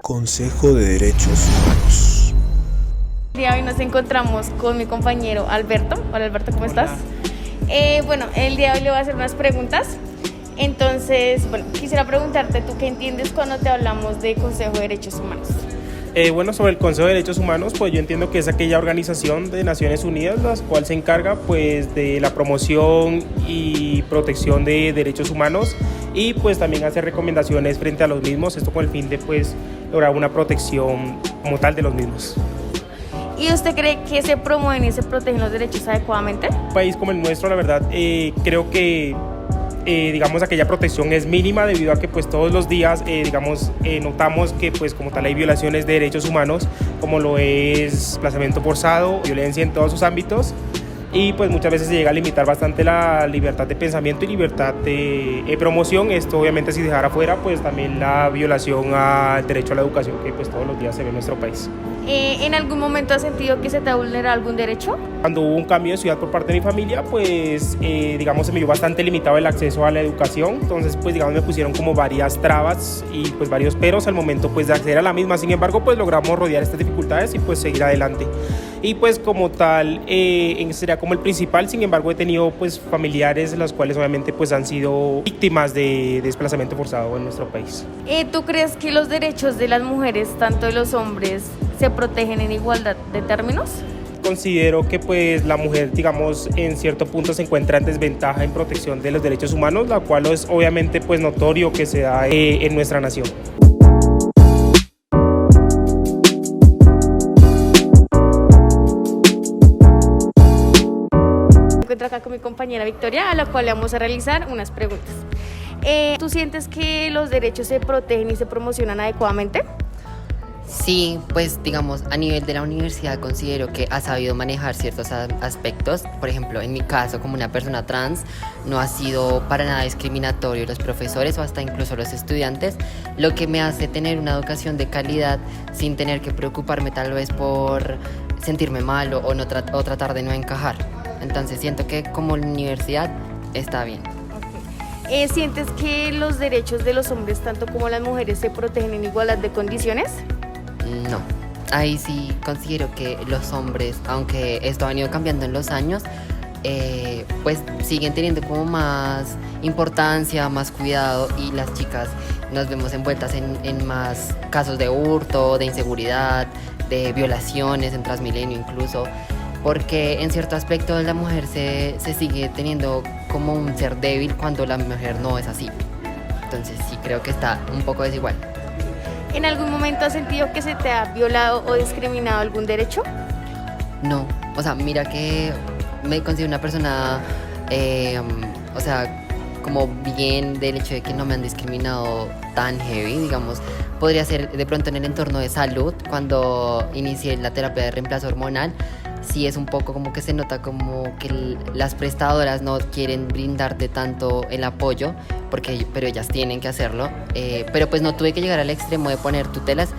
Consejo de Derechos Humanos. El día de hoy nos encontramos con mi compañero Alberto. Hola Alberto, ¿cómo estás? El día de hoy le voy a hacer unas preguntas. Entonces, quisiera preguntarte, ¿tú qué entiendes cuando te hablamos de Consejo de Derechos Humanos? Sobre el Consejo de Derechos Humanos, pues yo entiendo que es aquella organización de Naciones Unidas la cual se encarga pues de la promoción y protección de derechos humanos y pues también hace recomendaciones frente a los mismos, esto con el fin de pues lograr una protección como tal de los mismos. ¿Y usted cree que se promueven y se protegen los derechos adecuadamente? Un país como el nuestro, la verdad, creo que aquella protección es mínima debido a que pues todos los días notamos que pues como tal hay violaciones de derechos humanos como lo es desplazamiento forzado, violencia en todos sus ámbitos y pues muchas veces se llega a limitar bastante la libertad de pensamiento y libertad de promoción. Esto obviamente si dejara fuera pues también la violación al derecho a la educación que pues todos los días se ve en nuestro país. ¿En algún momento has sentido que se te ha vulnerado algún derecho? Cuando hubo un cambio de ciudad por parte de mi familia, pues se me vio bastante limitado el acceso a la educación, entonces pues me pusieron como varias trabas y pues varios peros al momento pues de acceder a la misma. Sin embargo pues logramos rodear estas dificultades y pues seguir adelante. Y pues como tal sería como el principal. Sin embargo he tenido pues familiares las cuales obviamente pues han sido víctimas de desplazamiento forzado en nuestro país. ¿Tú crees que los derechos de las mujeres, tanto de los hombres, se protegen en igualdad de términos? Considero que pues la mujer en cierto punto se encuentra en desventaja en protección de los derechos humanos, la cual es obviamente pues notorio que se da en nuestra nación. Me encuentro acá con mi compañera Victoria, a la cual le vamos a realizar unas preguntas. ¿Tú sientes que los derechos se protegen y se promocionan adecuadamente? Sí, pues a nivel de la universidad considero que ha sabido manejar ciertos aspectos. Por ejemplo, en mi caso, como una persona trans, no ha sido para nada discriminatorio los profesores o hasta incluso los estudiantes, lo que me hace tener una educación de calidad sin tener que preocuparme tal vez por sentirme mal o tratar de no encajar. Entonces siento que como universidad está bien. ¿Sientes que los derechos de los hombres, tanto como las mujeres, se protegen en igualdad de condiciones? No, ahí sí considero que los hombres, aunque esto ha venido cambiando en los años, pues siguen teniendo como más importancia, más cuidado y las chicas nos vemos envueltas en más casos de hurto, de inseguridad, de violaciones en Transmilenio incluso, porque en cierto aspecto la mujer se sigue teniendo como un ser débil cuando la mujer no es así. Entonces sí creo que está un poco desigual. ¿En algún momento has sentido que se te ha violado o discriminado algún derecho? No, mira que me considero una persona, como bien del hecho de que no me han discriminado tan heavy, podría ser de pronto en el entorno de salud, cuando inicié la terapia de reemplazo hormonal, sí es un poco como que se nota como que las prestadoras no quieren brindarte tanto el apoyo, pero ellas tienen que hacerlo, pero pues no tuve que llegar al extremo de poner tutelas,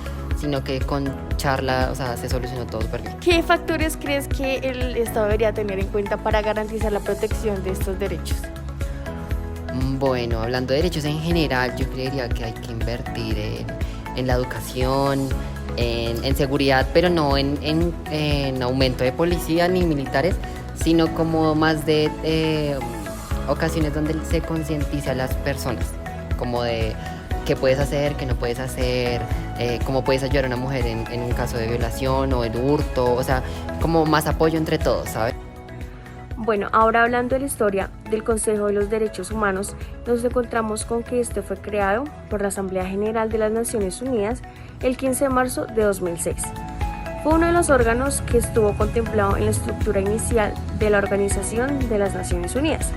sino que con charla, se solucionó todo súper bien. ¿Qué factores crees que el Estado debería tener en cuenta para garantizar la protección de estos derechos? Bueno, hablando de derechos en general, yo creería que hay que invertir en la educación, en seguridad, pero no en aumento de policía ni militares, sino como más de ocasiones donde se concientiza a las personas, como de qué puedes hacer, qué no puedes hacer, cómo puedes ayudar a una mujer en un caso de violación o de hurto, como más apoyo entre todos, ¿sabes? Bueno, ahora hablando de la historia del Consejo de los Derechos Humanos, nos encontramos con que este fue creado por la Asamblea General de las Naciones Unidas el 15 de marzo de 2006. Fue uno de los órganos que estuvo contemplado en la estructura inicial de la Organización de las Naciones Unidas.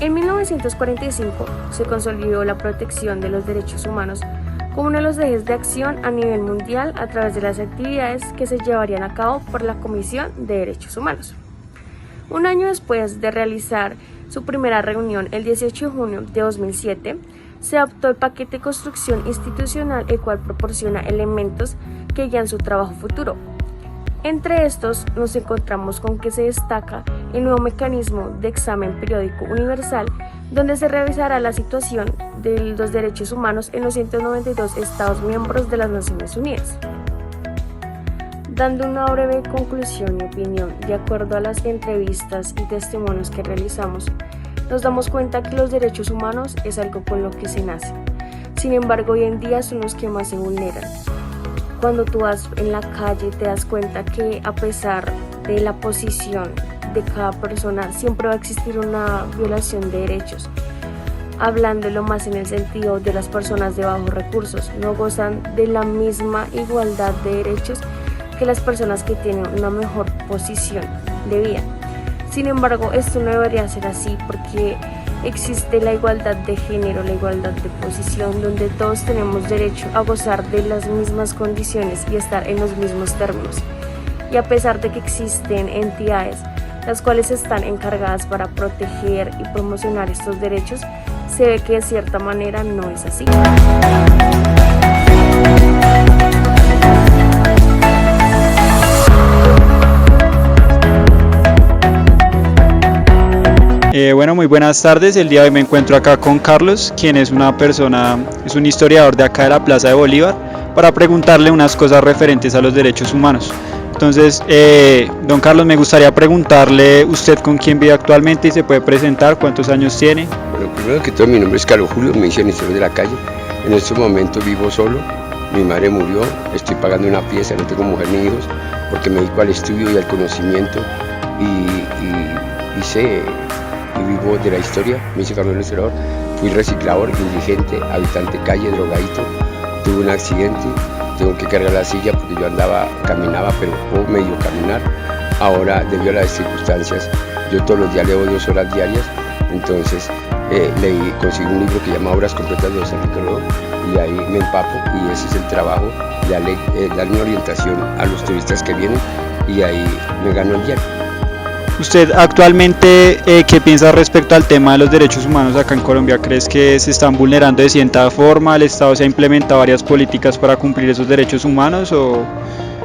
En 1945 se consolidó la protección de los derechos humanos como uno de los ejes de acción a nivel mundial a través de las actividades que se llevarían a cabo por la Comisión de Derechos Humanos. Un año después de realizar su primera reunión, el 18 de junio de 2007, se adoptó el paquete de construcción institucional, el cual proporciona elementos que guían su trabajo futuro. Entre estos nos encontramos con que se destaca el nuevo mecanismo de examen periódico universal donde se revisará la situación de los derechos humanos en los 192 Estados miembros de las Naciones Unidas. Dando una breve conclusión y opinión, de acuerdo a las entrevistas y testimonios que realizamos, nos damos cuenta que los derechos humanos es algo con lo que se nace. Sin embargo, hoy en día son los que más se vulneran. Cuando tú vas en la calle te das cuenta que a pesar de la posición de cada persona, siempre va a existir una violación de derechos. Hablándolo más en el sentido de las personas de bajos recursos, no gozan de la misma igualdad de derechos que las personas que tienen una mejor posición de vida. Sin embargo, esto no debería ser así porque existe la igualdad de género, la igualdad de posición, donde todos tenemos derecho a gozar de las mismas condiciones y estar en los mismos términos. Y a pesar de que existen entidades las cuales están encargadas para proteger y promocionar estos derechos, se ve que de cierta manera no es así. Bueno, muy buenas tardes. El día de hoy me encuentro acá con Carlos, quien es es un historiador de acá de la Plaza de Bolívar, para preguntarle unas cosas referentes a los derechos humanos. Entonces, don Carlos, me gustaría preguntarle usted con quién vive actualmente y se puede presentar, cuántos años tiene. Bueno, primero que todo, mi nombre es Carlos Julio, me dicen historiador de la calle. En este momento vivo solo, mi madre murió, estoy pagando una pieza, no tengo mujer ni hijos, porque me dedico al estudio y al conocimiento y sé y vivo de la historia. Me dice Carlos el historiador, fui reciclador, indigente, habitante de calle, drogadito, tuve un accidente, tengo que cargar la silla porque yo caminaba, pero puedo medio caminar. Ahora, debido a las circunstancias, yo todos los días leo 2 horas diarias, entonces conseguí un libro que se llama Obras completas de José Enrique Rodó, y ahí me empapo, y ese es el trabajo, darle orientación a los turistas que vienen, y ahí me gano el diario. Usted actualmente, ¿qué piensa respecto al tema de los derechos humanos acá en Colombia? ¿Crees que se están vulnerando de cierta forma? ¿El Estado se ha implementado varias políticas para cumplir esos derechos humanos?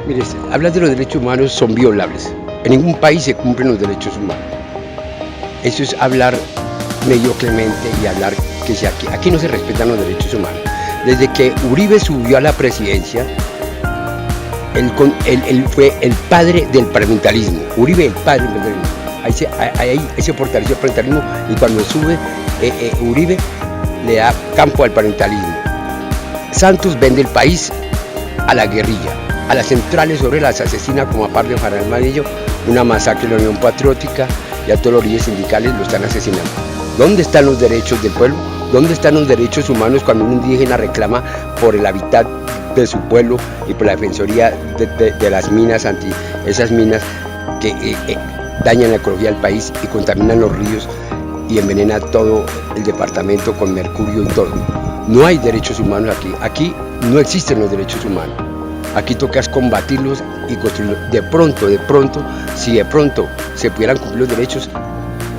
Mire, hablar de los derechos humanos son violables. En ningún país se cumplen los derechos humanos. Eso es hablar mediocremente y hablar que aquí no se respetan los derechos humanos. Desde que Uribe subió a la presidencia, él fue el padre del parlamentarismo. Uribe, el padre del parlamentarismo. Ahí se fortaleció el parlamentarismo, y cuando sube Uribe le da campo al parlamentarismo. Santos vende el país a la guerrilla, a las centrales obreras, asesina como a Pardo Jaramillo, una masacre en la Unión Patriótica, y a todos los líderes sindicales lo están asesinando. ¿Dónde están los derechos del pueblo? ¿Dónde están los derechos humanos cuando un indígena reclama por el hábitat de su pueblo y por la defensoría de las minas, esas minas que dañan la ecología del país y contaminan los ríos y envenenan todo el departamento con mercurio y todo? No hay derechos humanos aquí no existen los derechos humanos. Aquí tocas combatirlos y construirlos. De pronto, si de pronto se pudieran cumplir los derechos,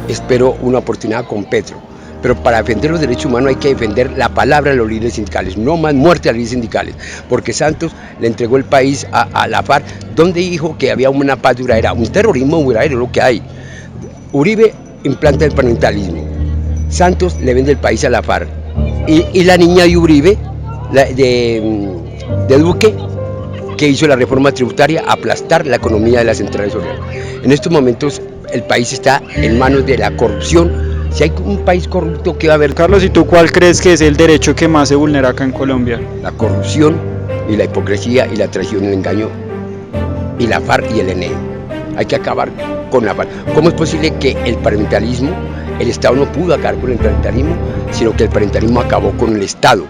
espero una oportunidad con Petro. Pero para defender los derechos humanos hay que defender la palabra de los líderes sindicales, no más muerte a los líderes sindicales, porque Santos le entregó el país a la FARC, donde dijo que había una paz duradera, un terrorismo duradero, lo que hay. Uribe implanta el parlamentarismo, Santos le vende el país a la FARC, y la niña de Uribe, de Duque, que hizo la reforma tributaria, aplastar la economía de las centrales obreras. En estos momentos el país está en manos de la corrupción. Si hay un país corrupto, ¿qué va a haber? Carlos, ¿y tú cuál crees que es el derecho que más se vulnera acá en Colombia? La corrupción y la hipocresía y la traición y el engaño y la FARC y el ENE. Hay que acabar con la FARC. ¿Cómo es posible que el parlamentarismo, el Estado no pudo acabar con el parlamentarismo, sino que el parlamentarismo acabó con el Estado?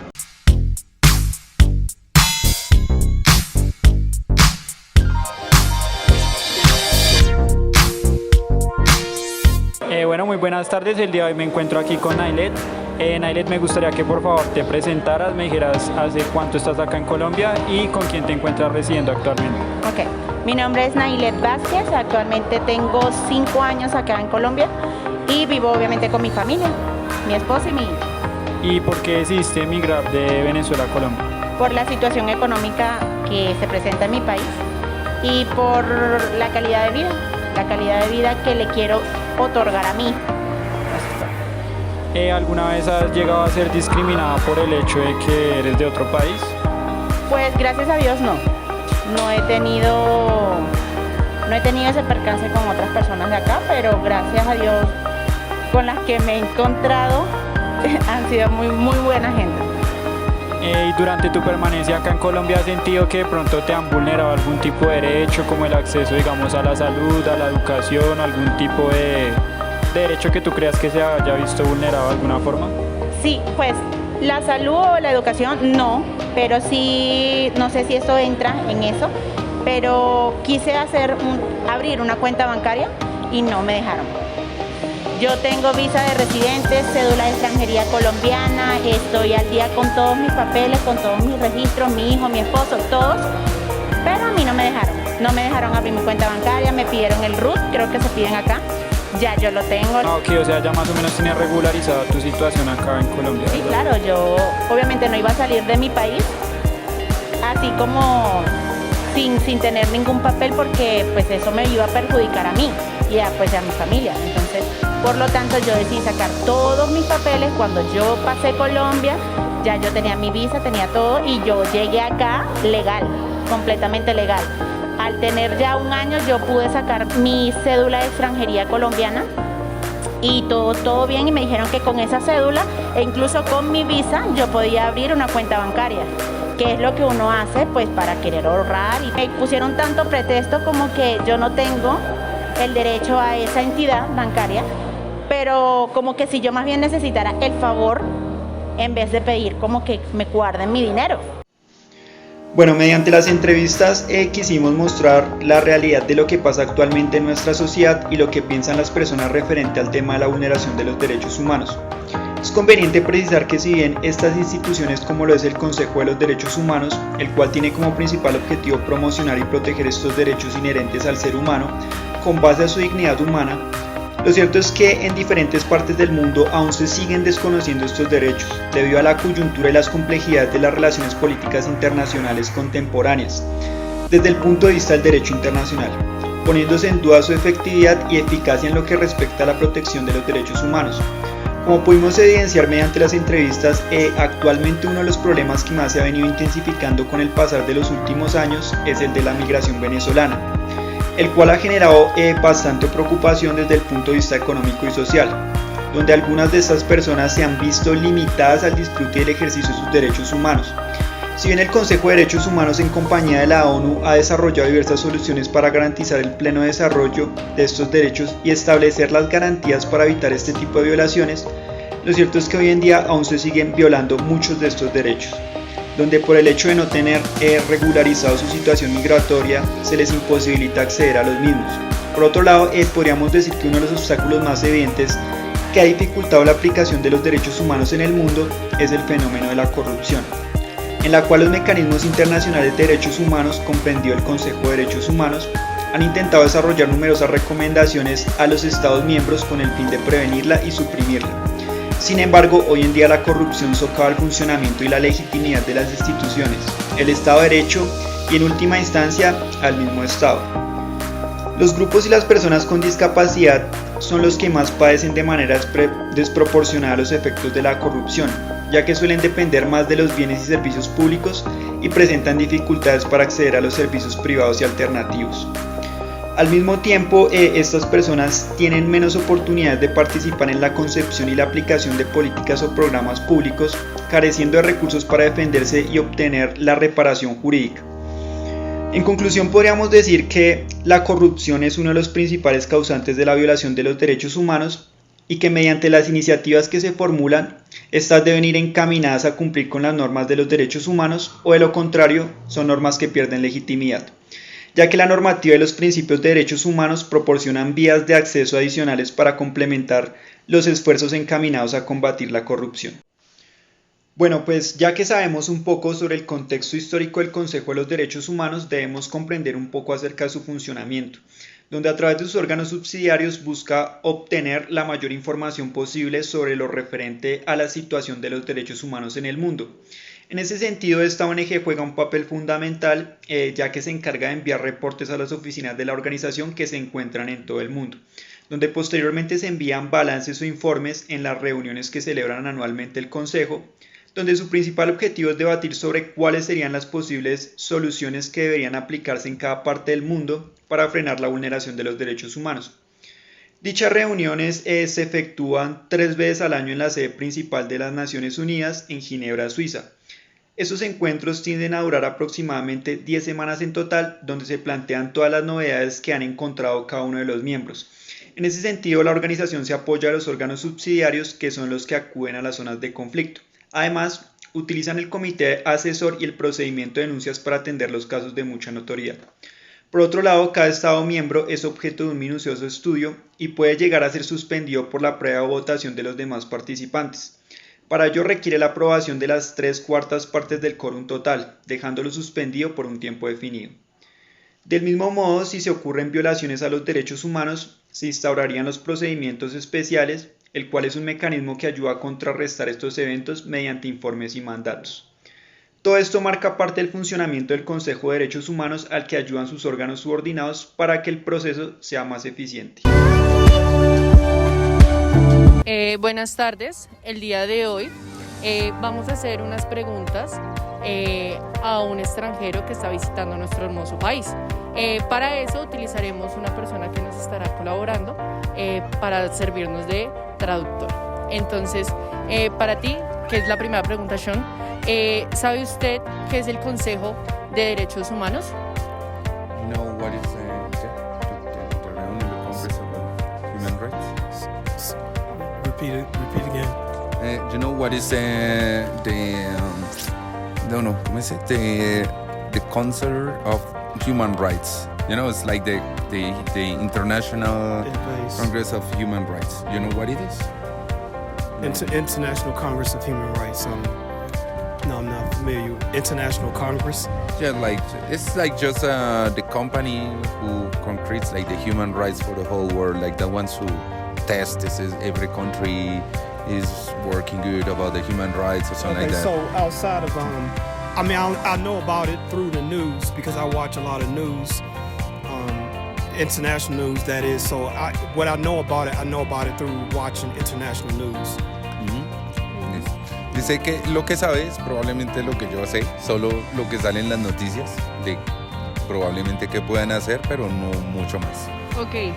Bueno, muy buenas tardes. El día de hoy me encuentro aquí con Nailet. Nailet, me gustaría que por favor te presentaras, me dijeras hace cuánto estás acá en Colombia y con quién te encuentras residiendo actualmente. Ok, mi nombre es Nailet Vázquez, actualmente tengo 5 años acá en Colombia y vivo obviamente con mi familia, mi esposa y mi hija. ¿Y por qué decidiste emigrar de Venezuela a Colombia? Por la situación económica que se presenta en mi país y por la calidad de vida que le quiero otorgar a mí. ¿Alguna vez has llegado a ser discriminada por el hecho de que eres de otro país? Pues gracias a Dios no. No he tenido ese percance con otras personas de acá, pero gracias a Dios con las que me he encontrado han sido muy, muy buena gente. Y durante tu permanencia acá en Colombia, ¿has sentido que de pronto te han vulnerado algún tipo de derecho, como el acceso, digamos, a la salud, a la educación, algún tipo de derecho que tú creas que se haya visto vulnerado de alguna forma? Sí, pues la salud o la educación no, pero sí, no sé si eso entra en eso, pero quise abrir una cuenta bancaria y no me dejaron. Yo tengo visa de residente, cédula de extranjería colombiana, estoy al día con todos mis papeles, con todos mis registros, mi hijo, mi esposo, todos, pero a mí no me dejaron. No me dejaron abrir mi cuenta bancaria, me pidieron el RUT, creo que se piden acá, ya yo lo tengo. Ah, ok, o sea, ya más o menos tienes regularizada tu situación acá en Colombia, ¿verdad? Sí, claro, yo obviamente no iba a salir de mi país, así como sin tener ningún papel, porque pues eso me iba a perjudicar a mí y a mi familia. Entonces, por lo tanto, yo decidí sacar todos mis papeles. Cuando yo pasé Colombia, ya yo tenía mi visa, tenía todo, y yo llegué acá legal, completamente legal. Al tener ya un año, yo pude sacar mi cédula de extranjería colombiana y todo bien, y me dijeron que con esa cédula e incluso con mi visa yo podía abrir una cuenta bancaria, que es lo que uno hace pues para querer ahorrar, y me pusieron tanto pretexto como que yo no tengo el derecho a esa entidad bancaria, pero como que si yo más bien necesitara el favor en vez de pedir como que me guarden mi dinero. Bueno, mediante las entrevistas quisimos mostrar la realidad de lo que pasa actualmente en nuestra sociedad y lo que piensan las personas referente al tema de la vulneración de los derechos humanos. Es conveniente precisar que si bien estas instituciones, como lo es el Consejo de los Derechos Humanos, el cual tiene como principal objetivo promocionar y proteger estos derechos inherentes al ser humano con base a su dignidad humana, lo cierto es que en diferentes partes del mundo aún se siguen desconociendo estos derechos, debido a la coyuntura y las complejidades de las relaciones políticas internacionales contemporáneas, desde el punto de vista del derecho internacional, poniéndose en duda su efectividad y eficacia en lo que respecta a la protección de los derechos humanos. Como pudimos evidenciar mediante las entrevistas, actualmente uno de los problemas que más se ha venido intensificando con el pasar de los últimos años es el de la migración venezolana, el cual ha generado bastante preocupación desde el punto de vista económico y social, donde algunas de estas personas se han visto limitadas al disfrute y el ejercicio de sus derechos humanos. Si bien el Consejo de Derechos Humanos en compañía de la ONU ha desarrollado diversas soluciones para garantizar el pleno desarrollo de estos derechos y establecer las garantías para evitar este tipo de violaciones, lo cierto es que hoy en día aún se siguen violando muchos de estos derechos, donde por el hecho de no tener regularizado su situación migratoria se les imposibilita acceder a los mismos. Por otro lado, podríamos decir que uno de los obstáculos más evidentes que ha dificultado la aplicación de los derechos humanos en el mundo es el fenómeno de la corrupción, en la cual los mecanismos internacionales de derechos humanos, comprendido el Consejo de Derechos Humanos, han intentado desarrollar numerosas recomendaciones a los Estados miembros con el fin de prevenirla y suprimirla. Sin embargo, hoy en día la corrupción socava el funcionamiento y la legitimidad de las instituciones, el Estado de Derecho y en última instancia al mismo Estado. Los grupos y las personas con discapacidad son los que más padecen de manera desproporcionada los efectos de la corrupción, ya que suelen depender más de los bienes y servicios públicos y presentan dificultades para acceder a los servicios privados y alternativos. Al mismo tiempo, estas personas tienen menos oportunidades de participar en la concepción y la aplicación de políticas o programas públicos, careciendo de recursos para defenderse y obtener la reparación jurídica. En conclusión, podríamos decir que la corrupción es uno de los principales causantes de la violación de los derechos humanos y que mediante las iniciativas que se formulan, estas deben ir encaminadas a cumplir con las normas de los derechos humanos o de lo contrario, son normas que pierden legitimidad, ya que la normativa y los principios de derechos humanos proporcionan vías de acceso adicionales para complementar los esfuerzos encaminados a combatir la corrupción. Bueno, pues ya que sabemos un poco sobre el contexto histórico del Consejo de los Derechos Humanos, debemos comprender un poco acerca de su funcionamiento, donde a través de sus órganos subsidiarios busca obtener la mayor información posible sobre lo referente a la situación de los derechos humanos en el mundo. En ese sentido, esta ONG juega un papel fundamental, ya que se encarga de enviar reportes a las oficinas de la organización que se encuentran en todo el mundo, donde posteriormente se envían balances o informes en las reuniones que celebran anualmente el Consejo, donde su principal objetivo es debatir sobre cuáles serían las posibles soluciones que deberían aplicarse en cada parte del mundo para frenar la vulneración de los derechos humanos. Dichas reuniones se efectúan 3 veces al año en la sede principal de las Naciones Unidas en Ginebra, Suiza. Estos encuentros tienden a durar aproximadamente 10 semanas en total, donde se plantean todas las novedades que han encontrado cada uno de los miembros. En ese sentido, la organización se apoya a los órganos subsidiarios, que son los que acuden a las zonas de conflicto. Además, utilizan el comité asesor y el procedimiento de denuncias para atender los casos de mucha notoriedad. Por otro lado, cada Estado miembro es objeto de un minucioso estudio y puede llegar a ser suspendido por la prueba o votación de los demás participantes. Para ello requiere la aprobación de las 3/4 partes del quórum total, dejándolo suspendido por un tiempo definido. Del mismo modo, si se ocurren violaciones a los derechos humanos, se instaurarían los procedimientos especiales, el cual es un mecanismo que ayuda a contrarrestar estos eventos mediante informes y mandatos. Todo esto marca parte del funcionamiento del Consejo de Derechos Humanos al que ayudan sus órganos subordinados para que el proceso sea más eficiente. Buenas tardes, el día de hoy vamos a hacer unas preguntas a un extranjero que está visitando nuestro hermoso país. Para eso utilizaremos una persona que nos estará colaborando para servirnos de traductor. Entonces, para ti, que es la primera pregunta, Sean, ¿sabe usted qué es el Consejo de Derechos Humanos? You know what is the Congress of Human Rights? Repeat again. You know what is the Council of Human Rights? You know, it's like the International Congress of Human Rights. You know what it is? International Congress of Human Rights. No, I'm not familiar. International Congress. Yeah, like it's like just the company who concretes like the human rights for the whole world, like the ones who test this is every country is working good about the human rights or something like that. So outside of I know about it through the news because I watch a lot of news, international news that is. So what I know about it through watching international news. Dice que lo que sabe es probablemente lo que yo sé, solo lo que sale en las noticias de probablemente que puedan hacer, pero no mucho más. Ok.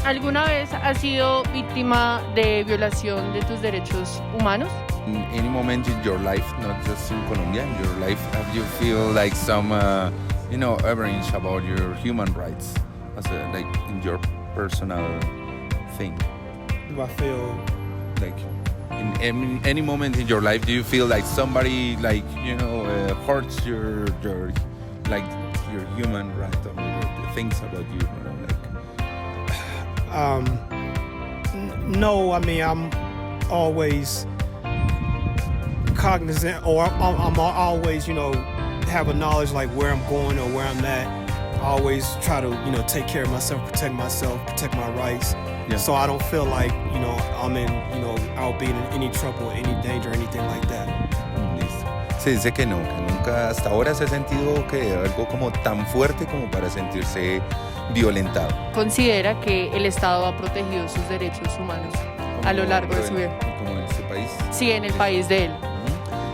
¿Alguna vez has sido víctima de violación de tus derechos humanos? In any moment in your life, not just in Colombia, in your life, have you feel like some, average about your human rights, like in your personal thing? Do I feel Like in any moment in your life, do you feel like somebody hurts your human right or the things about you? No, I mean I'm always cognizant, or I'm always have a knowledge like where I'm going or where I'm at. I always try to take care of myself, protect my rights. Yeah. So I don't feel like I'm in I'll be in any trouble, any danger, anything like that. Listo. Se dice que nunca hasta ahora se ha sentido que algo como tan fuerte como para sentirse violentado. ¿Considera que el Estado ha protegido sus derechos humanos a lo largo de su vida? ¿Como en este país? Sí, en el país de él.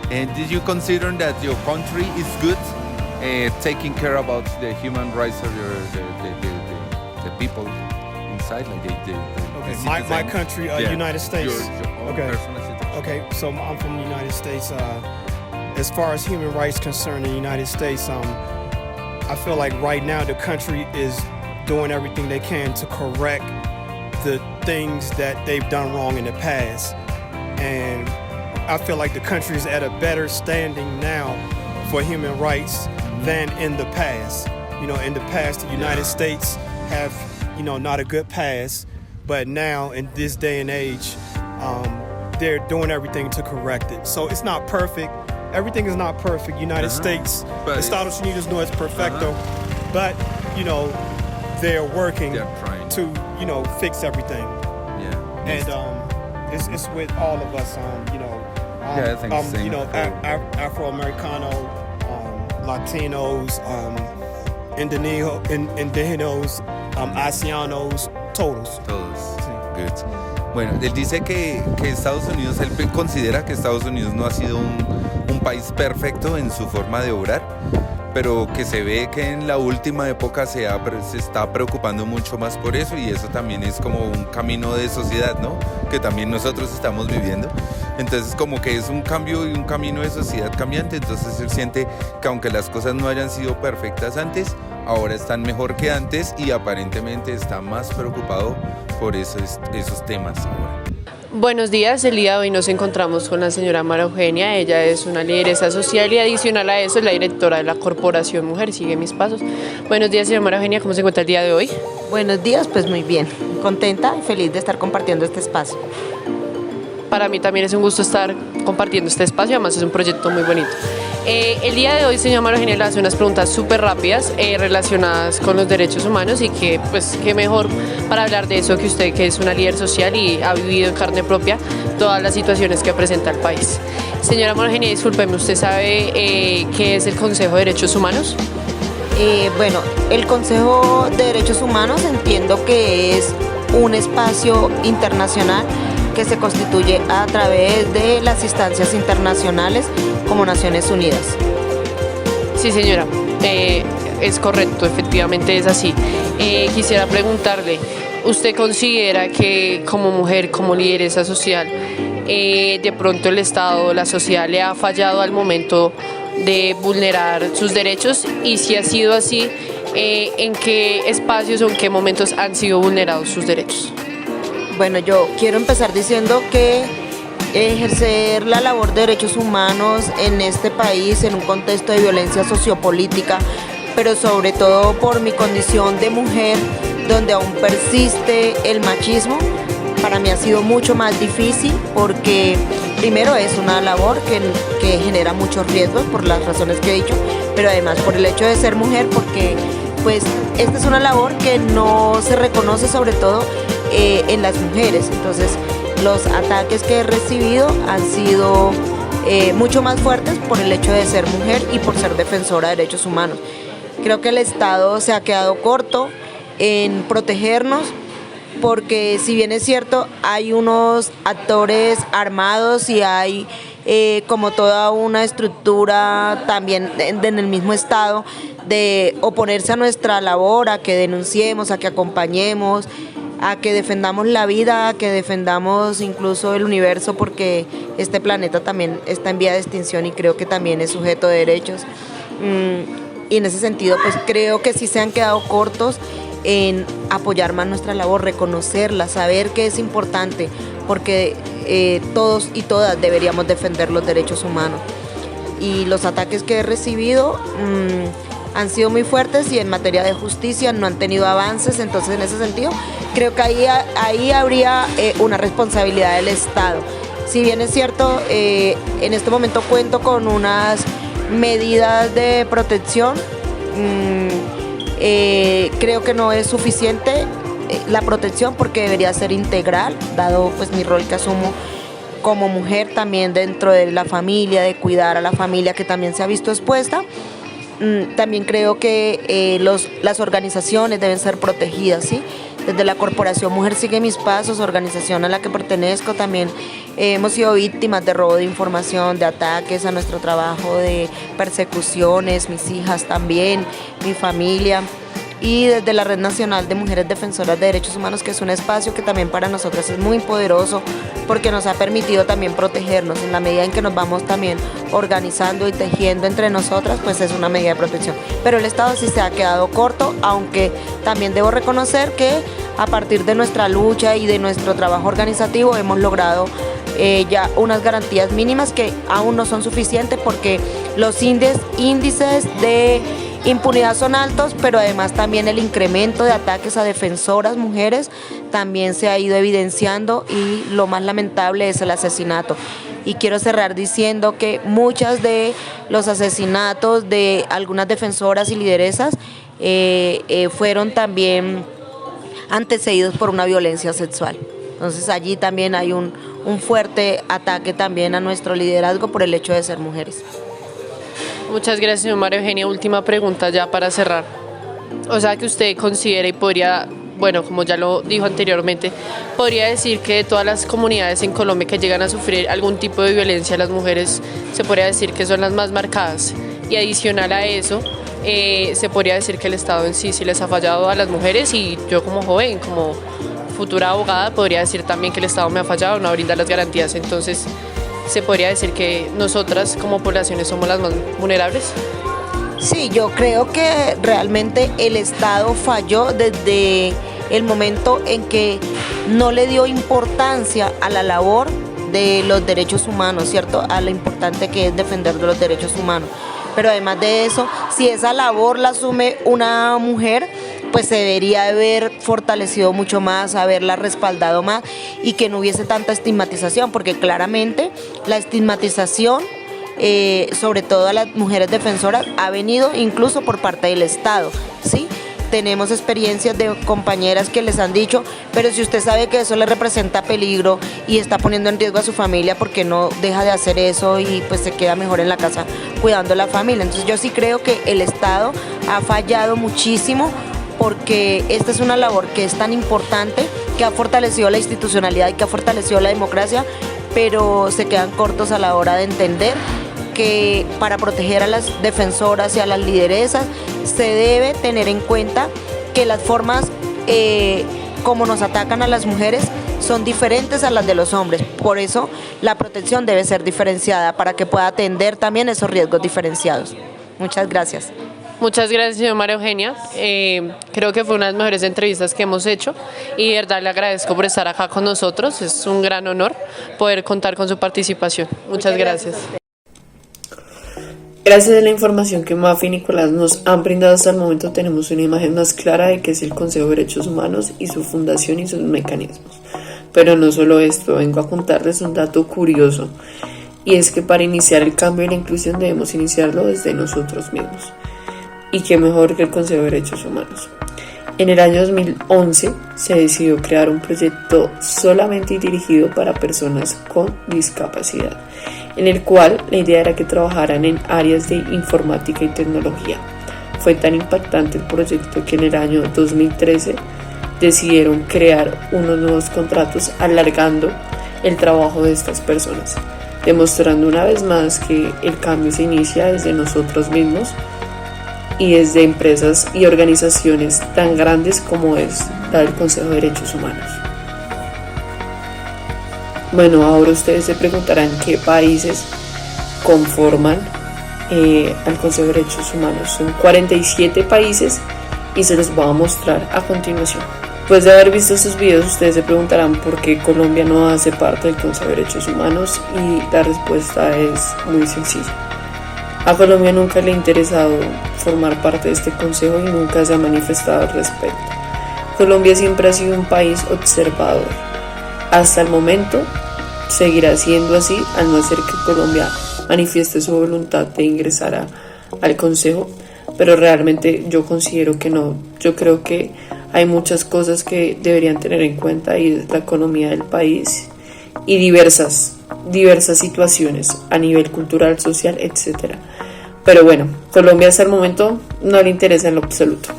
And did you consider that your country is good taking care about the human rights of the people inside, like the My country, United States. Your own Okay. personal citizen. Okay, so I'm from the United States. As far as human rights concerned in the United States, I feel like right now the country is doing everything they can to correct the things that they've done wrong in the past. And I feel like the country is at a better standing now for human rights than in the past. In the past, the United States have, not a good past, but now in this day and age, they're doing everything to correct it. So it's not perfect. Everything is not perfect. United States, But Estados Unidos no es perfecto, but they're working They're trying. to fix everything. Yeah. And it's with all of us. Yeah, I think the same. Afro-Americano, Latinos, Indigenos, Asianos, todos. Todos. Sí. Good. Bueno, él dice que Estados Unidos, él considera que Estados Unidos no ha sido un país perfecto en su forma de obrar, pero que se ve que en la última época se está preocupando mucho más por eso, y eso también es como un camino de sociedad, ¿no? Que también nosotros estamos viviendo. Entonces como que es un cambio y un camino de sociedad cambiante, entonces él siente que aunque las cosas no hayan sido perfectas antes, ahora están mejor que antes y aparentemente está más preocupado por esos temas ahora. Buenos días, el día de hoy nos encontramos con la señora María Eugenia. Ella es una lideresa social y adicional a eso es la directora de la Corporación Mujer Sigue Mis Pasos. Buenos días, señora María Eugenia, ¿cómo se encuentra el día de hoy? Buenos días, pues muy bien, contenta y feliz de estar compartiendo este espacio. Para mí también es un gusto estar compartiendo este espacio, además es un proyecto muy bonito. El día de hoy, señora María Eugenia, le hace unas preguntas súper rápidas relacionadas con los derechos humanos y que, pues, qué mejor para hablar de eso que usted, que es una líder social y ha vivido en carne propia todas las situaciones que presenta el país. Señora María Eugenia, discúlpeme, ¿usted sabe qué es el Consejo de Derechos Humanos? Bueno, el Consejo de Derechos Humanos entiendo que es un espacio internacional que se constituye a través de las instancias internacionales como Naciones Unidas. Sí, señora, es correcto, efectivamente es así. Quisiera preguntarle, ¿usted considera que como mujer, como lideresa social, de pronto el Estado, la sociedad le ha fallado al momento de vulnerar sus derechos? Y si ha sido así, ¿en qué espacios o en qué momentos han sido vulnerados sus derechos? Bueno, yo quiero empezar diciendo que ejercer la labor de derechos humanos en este país, en un contexto de violencia sociopolítica, pero sobre todo por mi condición de mujer, donde aún persiste el machismo, para mí ha sido mucho más difícil porque primero es una labor que genera muchos riesgos por las razones que he dicho, pero además por el hecho de ser mujer, porque pues esta es una labor que no se reconoce sobre todo en las mujeres. Entonces los ataques que he recibido han sido mucho más fuertes por el hecho de ser mujer y por ser defensora de derechos humanos. Creo que el Estado se ha quedado corto en protegernos, porque si bien es cierto hay unos actores armados y hay como toda una estructura también en el mismo Estado de oponerse a nuestra labor, a que denunciemos, a que acompañemos, a que defendamos la vida, a que defendamos incluso el universo, porque este planeta también está en vía de extinción y creo que también es sujeto de derechos. Y en ese sentido pues creo que sí se han quedado cortos en apoyar más nuestra labor, reconocerla, saber que es importante, porque todos y todas deberíamos defender los derechos humanos. Y los ataques que he recibido han sido muy fuertes y en materia de justicia no han tenido avances, entonces en ese sentido creo que ahí habría una responsabilidad del Estado. Si bien es cierto, en este momento cuento con unas medidas de protección, creo que no es suficiente la protección porque debería ser integral, dado pues mi rol que asumo como mujer también dentro de la familia, de cuidar a la familia que también se ha visto expuesta. También creo que las organizaciones deben ser protegidas, ¿sí? Desde la Corporación Mujer Sigue Mis Pasos, organización a la que pertenezco, también hemos sido víctimas de robo de información, de ataques a nuestro trabajo, de persecuciones, mis hijas también, mi familia. Y desde la Red Nacional de Mujeres Defensoras de Derechos Humanos, que es un espacio que también para nosotras es muy poderoso porque nos ha permitido también protegernos en la medida en que nos vamos también organizando y tejiendo entre nosotras, pues es una medida de protección. Pero el Estado sí se ha quedado corto, aunque también debo reconocer que a partir de nuestra lucha y de nuestro trabajo organizativo hemos logrado ya unas garantías mínimas que aún no son suficientes porque los índices de impunidad son altos, pero además también el incremento de ataques a defensoras mujeres también se ha ido evidenciando y lo más lamentable es el asesinato. Y quiero cerrar diciendo que muchos de los asesinatos de algunas defensoras y lideresas fueron también antecedidos por una violencia sexual. Entonces allí también hay un fuerte ataque también a nuestro liderazgo por el hecho de ser mujeres. Muchas gracias, señora María Eugenia. Última pregunta ya para cerrar. O sea, que usted considera y podría bueno, como ya lo dijo anteriormente, podría decir que de todas las comunidades en Colombia que llegan a sufrir algún tipo de violencia, las mujeres se podría decir que son las más marcadas. Y adicional a eso, se podría decir que el Estado en sí les ha fallado a las mujeres, y yo como joven, como futura abogada, podría decir también que el Estado me ha fallado, no brinda las garantías. Entonces, se podría decir que nosotras como poblaciones somos las más vulnerables. Sí, yo creo que realmente el Estado falló desde el momento en que no le dio importancia a la labor de los derechos humanos, ¿cierto? A lo importante que es defender de los derechos humanos. Pero además de eso, si esa labor la asume una mujer, pues se debería haber fortalecido mucho más, haberla respaldado más y que no hubiese tanta estigmatización, porque claramente la estigmatización, sobre todo a las mujeres defensoras, ha venido incluso por parte del Estado, ¿sí? Tenemos experiencias de compañeras que les han dicho, pero si usted sabe que eso le representa peligro y está poniendo en riesgo a su familia, ¿por qué no deja de hacer eso y pues se queda mejor en la casa cuidando a la familia? Entonces yo sí creo que el Estado ha fallado muchísimo, porque esta es una labor que es tan importante, que ha fortalecido la institucionalidad y que ha fortalecido la democracia, pero se quedan cortos a la hora de entender que para proteger a las defensoras y a las lideresas se debe tener en cuenta que las formas como nos atacan a las mujeres son diferentes a las de los hombres. Por eso la protección debe ser diferenciada para que pueda atender también esos riesgos diferenciados. Muchas gracias. Muchas gracias, señora María Eugenia. Creo que fue una de las mejores entrevistas que hemos hecho y de verdad le agradezco por estar acá con nosotros. Es un gran honor poder contar con su participación. Muchas gracias. Gracias a la información que Mafe y Nicolás nos han brindado hasta el momento, tenemos una imagen más clara de qué es el Consejo de Derechos Humanos y su fundación y sus mecanismos. Pero no solo esto, vengo a contarles un dato curioso, y es que para iniciar el cambio y la inclusión debemos iniciarlo desde nosotros mismos. Y qué mejor que el Consejo de Derechos Humanos. En el año 2011 se decidió crear un proyecto solamente dirigido para personas con discapacidad, en el cual la idea era que trabajaran en áreas de informática y tecnología. Fue tan impactante el proyecto que en el año 2013 decidieron crear unos nuevos contratos alargando el trabajo de estas personas, demostrando una vez más que el cambio se inicia desde nosotros mismos y desde empresas y organizaciones tan grandes como es la del Consejo de Derechos Humanos. Bueno, ahora ustedes se preguntarán qué países conforman al Consejo de Derechos Humanos. Son 47 países y se los voy a mostrar a continuación. Después de haber visto estos videos, ustedes se preguntarán por qué Colombia no hace parte del Consejo de Derechos Humanos, y la respuesta es muy sencilla. A Colombia nunca le ha interesado formar parte de este consejo y nunca se ha manifestado al respecto. Colombia siempre ha sido un país observador. Hasta el momento seguirá siendo así, al no ser que Colombia manifieste su voluntad de ingresar al consejo, pero realmente yo considero que no. Yo creo que hay muchas cosas que deberían tener en cuenta, y es la economía del país y diversas situaciones a nivel cultural, social, etc. Pero bueno, Colombia hasta el momento no le interesa en lo absoluto.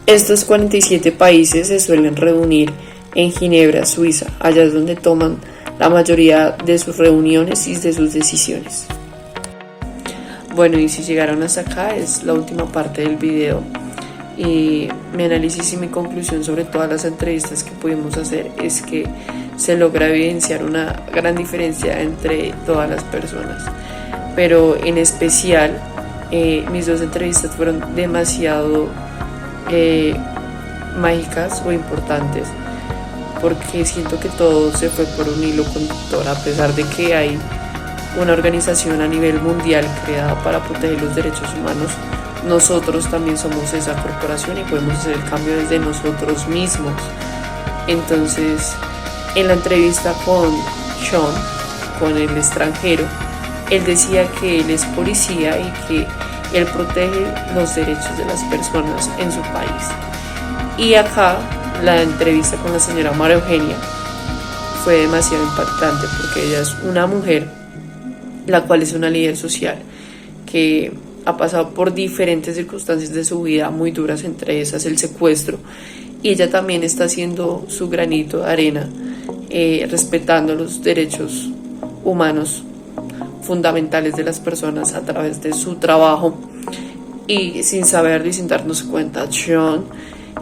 Estos 47 países se suelen reunir en Ginebra, Suiza. Allá es donde toman la mayoría de sus reuniones y de sus decisiones. Bueno, y si llegaron hasta acá, es la última parte del video. Y mi análisis y mi conclusión sobre todas las entrevistas que pudimos hacer es que se logra evidenciar una gran diferencia entre todas las personas, pero en especial mis dos entrevistas fueron demasiado mágicas o importantes, porque siento que todo se fue por un hilo conductor, a pesar de que hay una organización a nivel mundial creada para proteger los derechos humanos. Nosotros también somos esa corporación y podemos hacer el cambio desde nosotros mismos. Entonces, en la entrevista con Sean, con el extranjero, él decía que él es policía y que él protege los derechos de las personas en su país. Y acá, la entrevista con la señora María Eugenia fue demasiado impactante, porque ella es una mujer, la cual es una líder social, que ha pasado por diferentes circunstancias de su vida muy duras, entre esas el secuestro, y ella también está haciendo su granito de arena, respetando los derechos humanos fundamentales de las personas a través de su trabajo. Y sin saberlo y sin darnos cuenta, John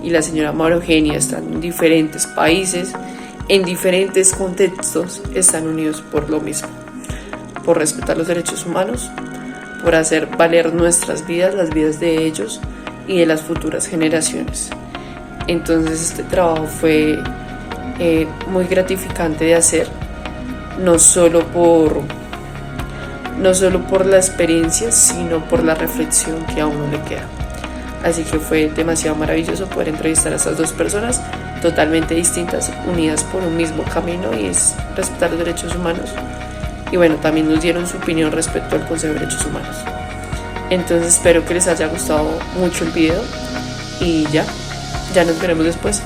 y la señora María Eugenia están en diferentes países, en diferentes contextos, están unidos por lo mismo, por respetar los derechos humanos, por hacer valer nuestras vidas, las vidas de ellos y de las futuras generaciones. Entonces este trabajo fue muy gratificante de hacer, no solo por la experiencia, sino por la reflexión que a uno le queda. Así que fue demasiado maravilloso poder entrevistar a estas dos personas totalmente distintas, unidas por un mismo camino, y es respetar los derechos humanos. Y bueno, también nos dieron su opinión respecto al Consejo de Derechos Humanos. Entonces espero que les haya gustado mucho el video y ya nos veremos después.